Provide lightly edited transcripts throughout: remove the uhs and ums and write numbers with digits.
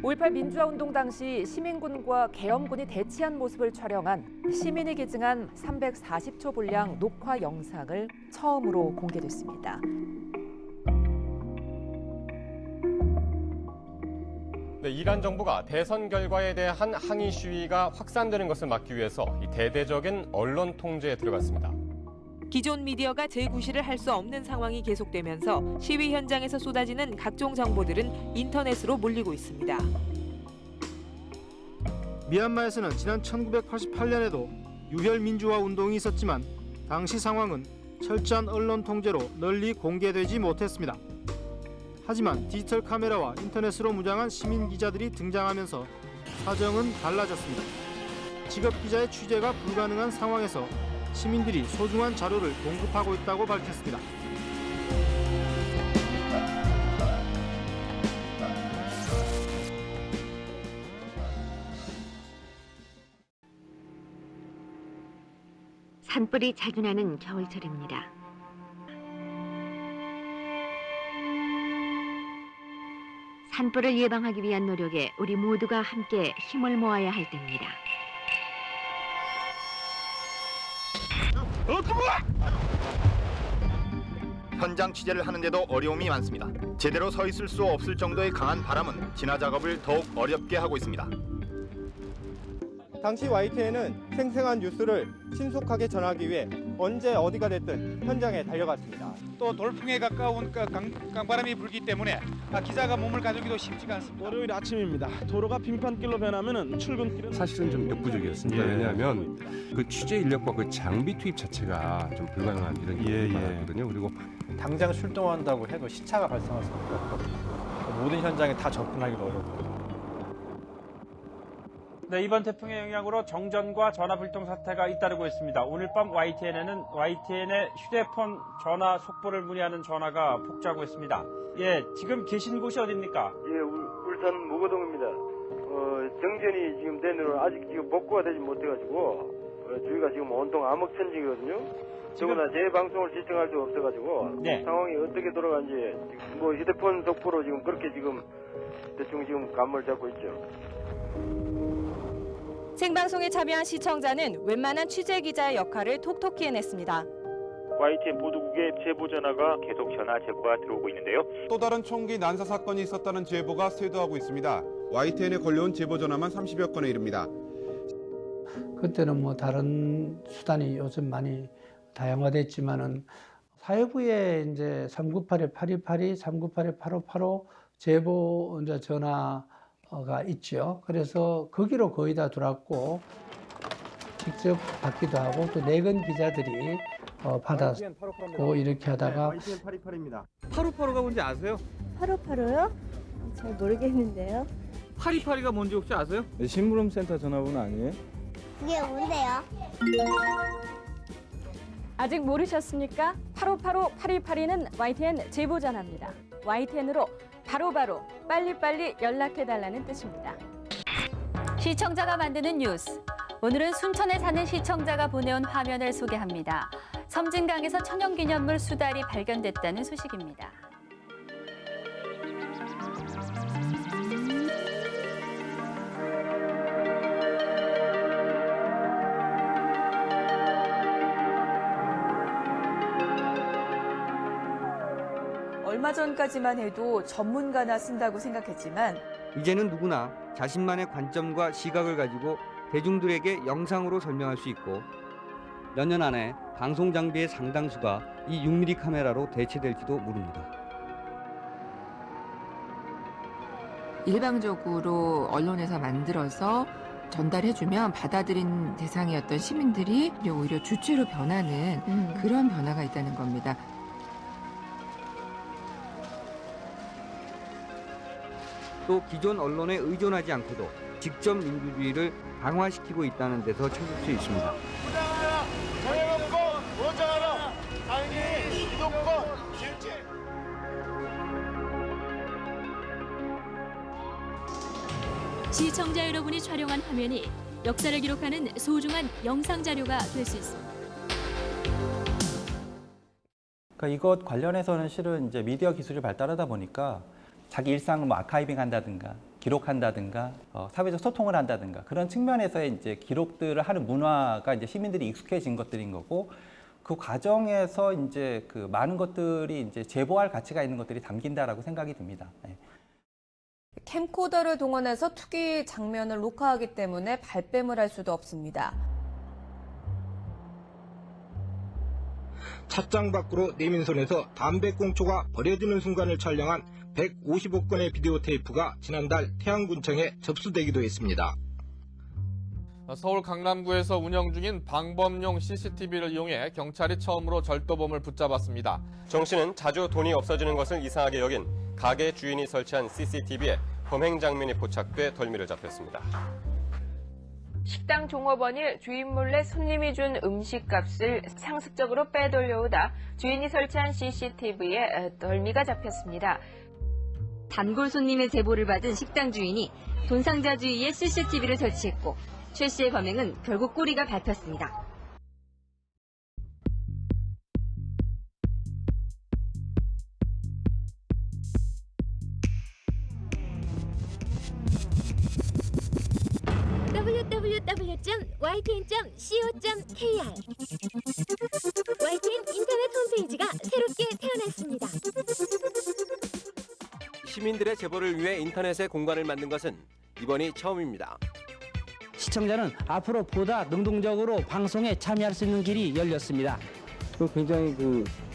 5.18 민주화운동 당시 시민군과 계엄군이 대치한 모습을 촬영한 시민이 기증한 340초 분량 녹화 영상을 처음으로 공개됐습니다. 네, 이란 정부가 대선 결과에 대한 항의 시위가 확산되는 것을 막기 위해서 이 대대적인 언론 통제에 들어갔습니다. 기존 미디어가 재구시를 할 수 없는 상황이 계속되면서 시위 현장에서 쏟아지는 각종 정보들은 인터넷으로 몰리고 있습니다. 미얀마에서는 지난 1988년에도 유혈 민주화 운동이 있었지만 당시 상황은 철저한 언론 통제로 널리 공개되지 못했습니다. 하지만 디지털 카메라와 인터넷으로 무장한 시민 기자들이 등장하면서 사정은 달라졌습니다. 직업 기자의 취재가 불가능한 상황에서 시민들이 소중한 자료를 공급하고 있다고 밝혔습니다. 산불이 자주 나는 겨울철입니다. 산불을 예방하기 위한 노력에 우리 모두가 함께 힘을 모아야 할 때입니다. 현장 취재를 하는데도 어려움이 많습니다. 제대로 서 있을 수 없을 정도의 강한 바람은 진화 작업을 더욱 어렵게 하고 있습니다. 당시 YTN은 생생한 뉴스를 신속하게 전하기 위해 언제 어디가 됐든 현장에 달려갔습니다. 또 돌풍에 가까운 강바람이 불기 때문에 기자가 몸을 가두기도 쉽지가 않습니다. 월요일 아침입니다. 도로가 빙판길로 변하면 출근길은 사실은 좀 역부족이었습니다. 왜냐하면 그 취재 인력과 그 장비 투입 자체가 좀 불가능한 이런 경우가 많았거든요. 그리고 당장 출동한다고 해도 시차가 발생할 수 있고 모든 현장에 다 접근하기도 어렵고. 네, 이번 태풍의 영향으로 정전과 전화불통 사태가 잇따르고 있습니다. 오늘 밤 YTN의 휴대폰 전화 속보를 문의하는 전화가 폭주하고 있습니다. 예, 지금 계신 곳이 어디입니까? 예, 울산 무거동입니다. 정전이 지금 된 후로 아직 지금 복구가 되지 못해가지고 저희가 지금 온통 암흑천지거든요. 더구나 제 방송을 시청할 수 없어가지고 네. 상황이 어떻게 돌아가는지 뭐 휴대폰 속보로 지금 그렇게 지금 대충 지금 감을 잡고 있죠. 생방송에 참여한 시청자는 웬만한 취재 기자의 역할을 톡톡히 해냈습니다. YTN 보도국의 제보 전화가 계속 전화 제보가 들어오고 있는데요. 또 다른 총기 난사 사건이 있었다는 제보가 쇄도하고 있습니다. YTN에 걸려온 제보 전화만 30여 건에 이릅니다. 그때는 뭐 다른 수단이 요즘 많이 다양화됐지만은 사회부에 이제 398-8282, 398-8585 제보 이제 전화가 있죠. 그래서 거기로 거의 다 들어왔고 직접 받기도 하고 또 내근 기자들이 받았고 이렇게 하다가 YTN 828입니다. 858가 뭔지 아세요? 858호요? 잘 모르겠는데요. 828가 뭔지 혹시 아세요? 심부름센터 전화번호 아니에요? 그게 뭔데요? 아직 모르셨습니까? 8585-8282는 YTN 제보 전화입니다. YTN으로 바로바로 빨리빨리 연락해달라는 뜻입니다. 시청자가 만드는 뉴스. 오늘은 순천에 사는 시청자가 보내온 화면을 소개합니다. 섬진강에서 천연기념물 수달이 발견됐다는 소식입니다. 얼마 전까지만 해도 전문가나 쓴다고 생각했지만 이제는 누구나 자신만의 관점과 시각을 가지고 대중들에게 영상으로 설명할 수 있고 몇 년 안에 방송 장비의 상당수가 이 6mm 카메라로 대체될지도 모릅니다. 일방적으로 언론에서 만들어서 전달해주면 받아들인 대상이었던 시민들이 오히려 주체로 변하는 그런 변화가 있다는 겁니다. 또 기존 언론에 의존하지 않고도 직접 민주주의를 강화시키고 있다는 데서 찾을 수 있습니다. 무장하라! 자유롭고 무장하라! 당연히 기독권 실체! 시청자 여러분이 촬영한 화면이 역사를 기록하는 소중한 영상 자료가 될 수 있습니다. 그러니까 이것 관련해서는 실은 이제 미디어 기술이 발달하다 보니까 자기 일상을 뭐 아카이빙 한다든가 기록한다든가 사회적 소통을 한다든가 그런 측면에서의 이제 기록들을 하는 문화가 이제 시민들이 익숙해진 것들인 거고 그 과정에서 이제 그 많은 것들이 이제 제보할 가치가 있는 것들이 담긴다라고 생각이 듭니다. 네. 캠코더를 동원해서 투기 장면을 녹화하기 때문에 발뺌을 할 수도 없습니다. 찻장 밖으로 내민 손에서 담배꽁초가 버려지는 순간을 촬영한 155건의 비디오 테이프가 지난달 태안군청에 접수되기도 했습니다. 서울 강남구에서 운영 중인 방범용 CCTV를 이용해 경찰이 처음으로 절도범을 붙잡았습니다. 정 씨는 자주 돈이 없어지는 것을 이상하게 여긴 가게 주인이 설치한 CCTV에 범행 장면이 포착돼 덜미를 잡혔습니다. 식당 종업원이 주인 몰래 손님이 준 음식값을 상습적으로 빼돌려오다 주인이 설치한 CCTV에 덜미가 잡혔습니다. 단골 손님의 제보를 받은 식당 주인이 돈상자 주위에 CCTV를 설치했고 최 씨의 범행은 결국 꼬리가 밟혔습니다. www.ytn.co.kr YTN 인터넷 홈페이지가 새롭게 태어났습니다. 시민들의 제보를 위해 인터넷에 공간을 만든 것은 이번이 처음입니다. 시청자는 앞으로 보다 능동적으로 방송에 참여할 수 있는 길이 열렸습니다. 굉장히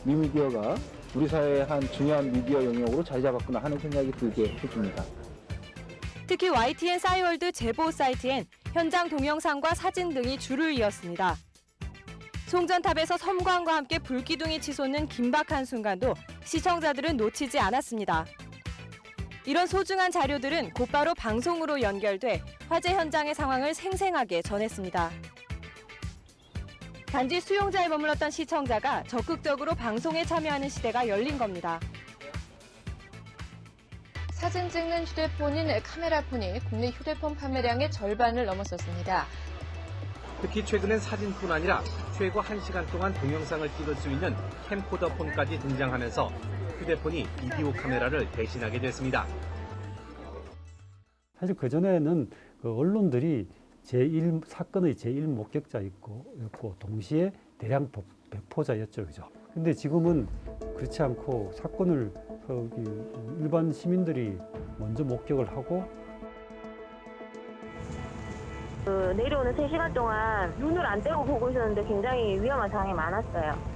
뉴미디어가 우리 사회의 한 중요한 미디어 영역으로 자리 잡았구나 하는 생각이 들게 해줍니다. 특히 YTN 싸이월드 제보 사이트엔 현장 동영상과 사진 등이 줄을 이었습니다. 송전탑에서 섬광과 함께 불기둥이 치솟는 긴박한 순간도 시청자들은 놓치지 않았습니다. 이런 소중한 자료들은 곧바로 방송으로 연결돼 화재 현장의 상황을 생생하게 전했습니다. 단지 수용자에 머물렀던 시청자가 적극적으로 방송에 참여하는 시대가 열린 겁니다. 사진 찍는 휴대폰인 카메라폰이 국내 휴대폰 판매량의 절반을 넘었었습니다. 특히 최근엔 사진뿐 아니라 최고 1시간 동안 동영상을 찍을 수 있는 캠코더 폰까지 등장하면서 휴대폰이 비디오 카메라를 대신하게 됐습니다. 사실 그전에는 언론들이 사건의 제1 목격자였고 동시에 대량 배포자였죠. 그죠? 근데 지금은 그렇지 않고 사건을 일반 시민들이 먼저 목격을 하고 내려오는 3시간 동안 눈을 안 떼고 보고 있었는데 굉장히 위험한 상황이 많았어요.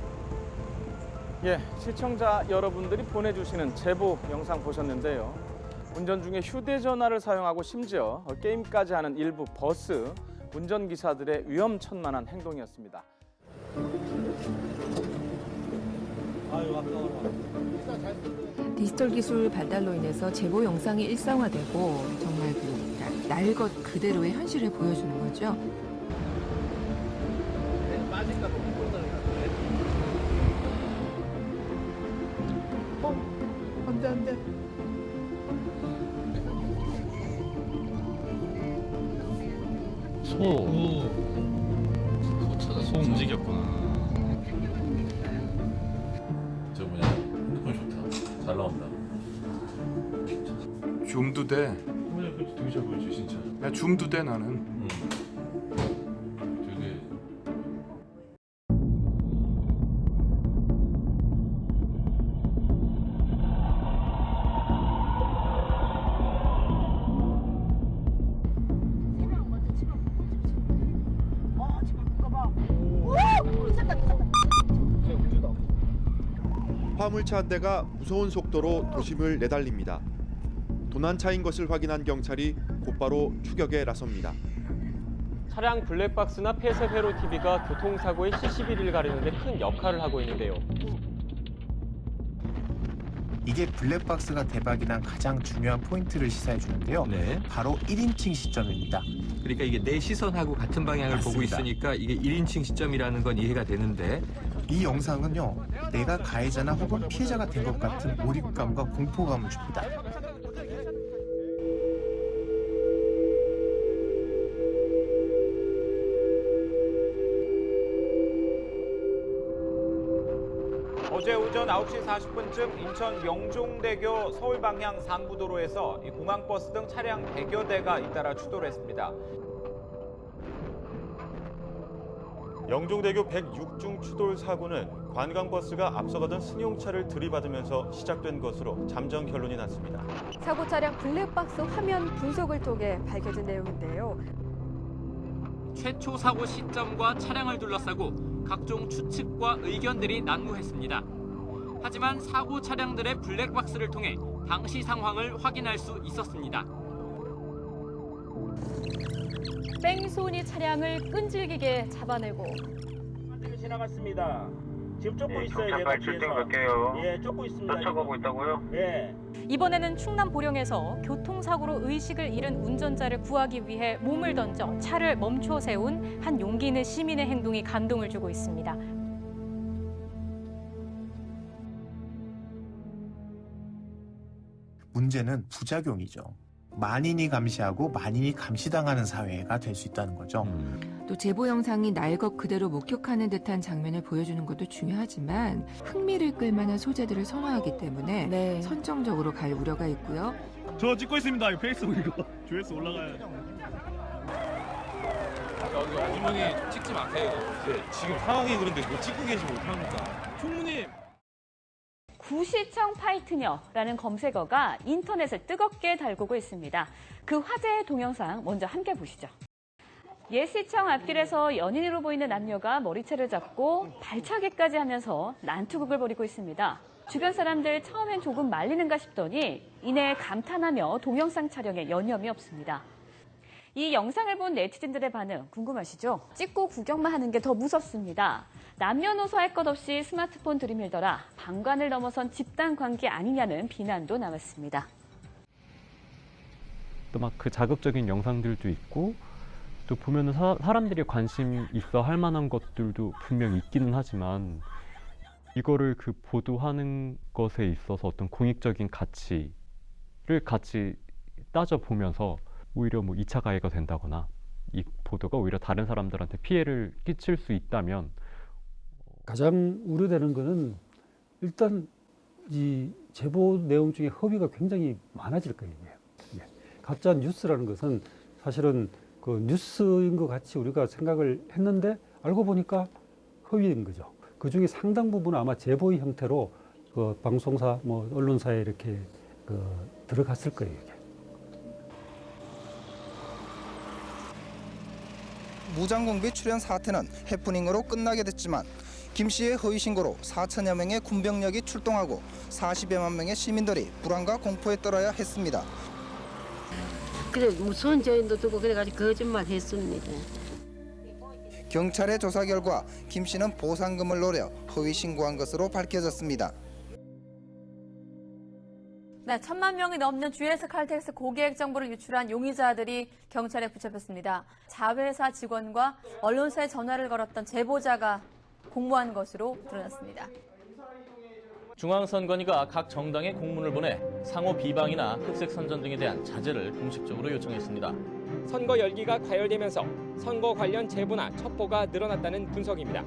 예, 시청자 여러분들이 보내주시는 제보 영상 보셨는데요. 운전 중에 휴대전화를 사용하고 심지어 게임까지 하는 일부 버스 운전기사들의 위험천만한 행동이었습니다. 디지털 기술 발달로 인해서 제보 영상이 일상화되고 정말 날 것 그대로의 현실을 보여주는 거죠. 안 돼. 소 움직였구나. 저 뭐냐, 핸드폰 좋다. 잘 나온다. 줌도 돼. 되게 잘 보이지 진짜. 야, 줌도 돼 나는. 되게. 화물차 한 대가 무서운 속도로 도심을 내달립니다. 도난차인 것을 확인한 경찰이 곧바로 추격에 나섭니다. 차량 블랙박스나 폐쇄 회로 TV가 교통사고의 CCTV를 가리는 데 큰 역할을 하고 있는데요. 이게 블랙박스가 대박이 난 가장 중요한 포인트를 시사해 주는데요. 바로 1인칭 시점입니다. 그러니까 이게 내 시선하고 같은 방향을 보고 있으니까 이게 1인칭 시점이라는 건 이해가 되는데 이 영상은요, 내가 가해자나 혹은 피해자가 된 것 같은 몰입감과 공포감을 줍니다. 어제 오전 9시 40분쯤 인천 영종대교 서울 방향 상부도로에서 이 공항버스 등 차량 100여 대가 잇따라 추돌을 했습니다. 영종대교 106중 추돌 사고는 관광버스가 앞서가던 승용차를 들이받으면서 시작된 것으로 잠정 결론이 났습니다. 사고 차량 블랙박스 화면 분석을 통해 밝혀진 내용인데요. 최초 사고 시점과 차량을 둘러싸고 각종 추측과 의견들이 난무했습니다. 하지만 사고 차량들의 블랙박스를 통해 당시 상황을 확인할 수 있었습니다. 뺑소니 차량을 끈질기게 잡아내고 지나갔습니다. 지금 쫓고 있어요. 얘가 뒤에서. 예, 쫓고 있습니다. 쫓아가고 있다고요? 예. 이번에는 충남 보령에서 교통사고로 의식을 잃은 운전자를 구하기 위해 몸을 던져 차를 멈춰 세운 한 용기 있는 시민의 행동이 감동을 주고 있습니다. 문제는 부작용이죠. 만인이 감시하고 만인이 감시당하는 사회가 될 수 있다는 거죠. 또 제보 영상이 날 것 그대로 목격하는 듯한 장면을 보여주는 것도 중요하지만 흥미를 끌만한 소재들을 선호하기 때문에 선정적으로 갈 우려가 있고요. 저 찍고 있습니다. 이거 페이스북 이거 조회수 올라가요. 여기 아주머니 찍지 마세요. 지금 상황이 그런데 뭐 찍고 계시면 어떡합니까? 총무님. 구시청 파이트녀라는 검색어가 인터넷을 뜨겁게 달구고 있습니다. 그 화제의 동영상 먼저 함께 보시죠. 옛 시청 앞길에서 연인으로 보이는 남녀가 머리채를 잡고 발차기까지 하면서 난투극을 벌이고 있습니다. 주변 사람들 처음엔 조금 말리는가 싶더니 이내 감탄하며 동영상 촬영에 여념이 없습니다. 이 영상을 본 네티즌들의 반응 궁금하시죠? 찍고 구경만 하는 게 더 무섭습니다. 남녀노소 할 것 없이 스마트폰 들이밀더라 방관을 넘어선 집단 관계 아니냐는 비난도 나왔습니다. 또 막 그 자극적인 영상들도 있고 또 보면은 사람들이 관심 있어 할 만한 것들도 분명히 있기는 하지만 이거를 그 보도하는 것에 있어서 어떤 공익적인 가치를 같이 따져보면서 오히려 뭐 2차 가해가 된다거나 이 보도가 오히려 다른 사람들한테 피해를 끼칠 수 있다면 가장 우려되는 거는 일단 이 제보 내용 중에 허위가 굉장히 많아질 거예요. 가짜 뉴스라는 것은 사실은 그 뉴스인 것 같이 우리가 생각을 했는데 알고 보니까 허위인 거죠. 그 중에 상당 부분은 아마 제보의 형태로 그 방송사, 뭐 언론사에 이렇게 들어갔을 거예요. 이게. 무장공비 출연 사태는 해프닝으로 끝나게 됐지만 김 씨의 허위 신고로 4천여 명의 군병력이 출동하고 40여만 명의 시민들이 불안과 공포에 떨어야 했습니다. 그래 무서운 저인도 두고 그래가지고 거짓말 했습니다. 경찰의 조사 결과 김 씨는 보상금을 노려 허위 신고한 것으로 밝혀졌습니다. 네, 1,000만 명이 넘는 GS 칼텍스 고객 정보를 유출한 용의자들이 경찰에 붙잡혔습니다. 자회사 직원과 언론사에 전화를 걸었던 제보자가 공모한 것으로 드러났습니다. 중앙선관위가 각 정당에 공문을 보내 상호 비방이나 흑색 선전 등에 대한 자제를 공식적으로 요청했습니다. 선거 열기가 가열되면서 선거 관련 제보나 첩보가 늘어났다는 분석입니다.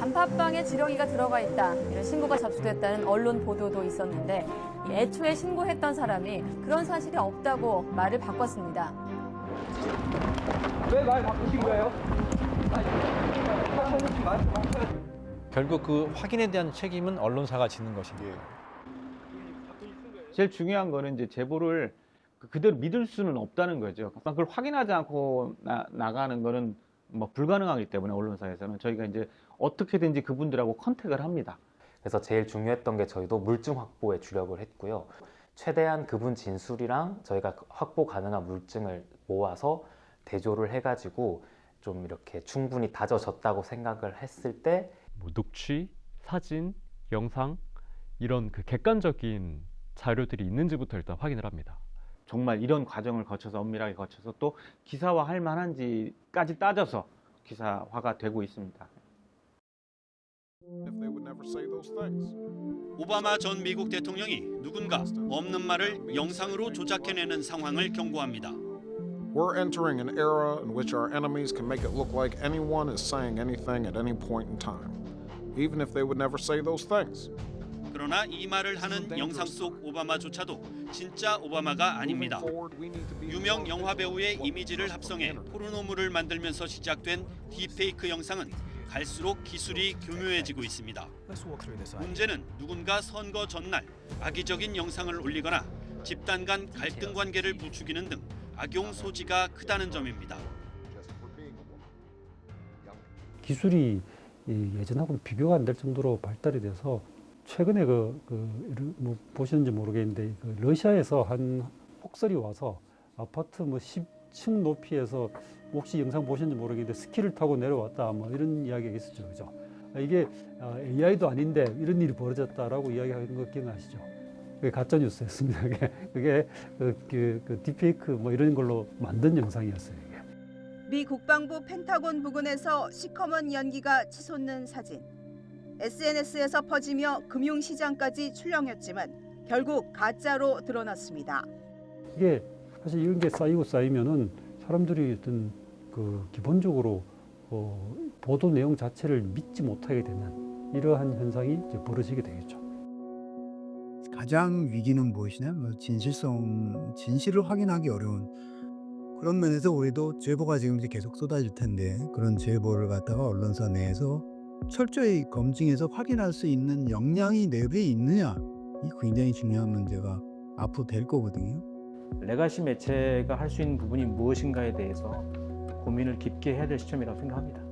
단팥빵에 지렁이가 들어가 있다, 이런 신고가 접수됐다는 언론 보도도 있었는데 애초에 신고했던 사람이 그런 사실이 없다고 말을 바꿨습니다. 왜 말 바꾸신 거예요? 결국 그 확인에 대한 책임은 언론사가 지는 것입니다. 제일 중요한 거는 이제 제보를 그대로 믿을 수는 없다는 거죠. 그걸 확인하지 않고 나가는 거는 뭐 불가능하기 때문에 언론사에서는 저희가 이제 어떻게든지 그분들하고 컨택을 합니다. 그래서 제일 중요했던 게 저희도 물증 확보에 주력을 했고요. 최대한 그분 진술이랑 저희가 확보 가능한 물증을 모아서 대조를 해가지고 좀 이렇게 충분히 다져졌다고 생각을 했을 때 뭐 녹취, 사진, 영상 이런 그 객관적인 자료들이 있는지부터 일단 확인을 합니다. 정말 이런 과정을 거쳐서 엄밀하게 거쳐서 또 기사화할 만한지까지 따져서 기사화가 되고 있습니다. 오바마 전 미국 대통령이 누군가 없는 말을 영상으로 조작해내는 상황을 경고합니다. We're entering an era in which our enemies can make it look like anyone is saying anything at any point in time. even if they would never say those things. 그러나 이 말을 하는 영상 속 오바마조차도 진짜 오바마가 아닙니다. 유명 영화 배우의 이미지를 합성해 포르노물을 만들면서 시작된 딥페이크 영상은 갈수록 기술이 교묘해지고 있습니다. 문제는 누군가 선거 전날 악의적인 영상을 올리거나 집단 간 갈등 관계를 부추기는 등 악용 소지가 크다는 점입니다. 기술이 예전하고는 비교가 안 될 정도로 발달이 돼서 최근에 뭐 보셨는지 모르겠는데 러시아에서 한 폭설이 와서 아파트 뭐 10층 높이에서 혹시 영상 보셨는지 모르겠는데 스키를 타고 내려왔다 뭐 이런 이야기가 있었죠, 그죠? 이게 AI도 아닌데 이런 일이 벌어졌다라고 이야기하는 거 기억나시죠? 그게 가짜 뉴스였습니다. 그게 딥페이크 뭐 이런 걸로 만든 영상이었어요. 이게. 미 국방부 펜타곤 부근에서 시커먼 연기가 치솟는 사진. SNS에서 퍼지며 금융시장까지 출렁였지만 결국 가짜로 드러났습니다. 이게 사실 이런 게 쌓이고 쌓이면은 사람들이 어떤 기본적으로 보도 내용 자체를 믿지 못하게 되는 이러한 현상이 이제 벌어지게 되겠죠. 가장 위기는 무엇이냐? 진실을 확인하기 어려운 그런 면에서 우리도 제보가 지금 이제 계속 쏟아질 텐데 그런 제보를 갖다가 언론사 내에서 철저히 검증해서 확인할 수 있는 역량이 내부에 있느냐, 이 굉장히 중요한 문제가 앞으로 될 거거든요. 레가시 매체가 할 수 있는 부분이 무엇인가에 대해서 고민을 깊게 해야 될 시점이라고 생각합니다.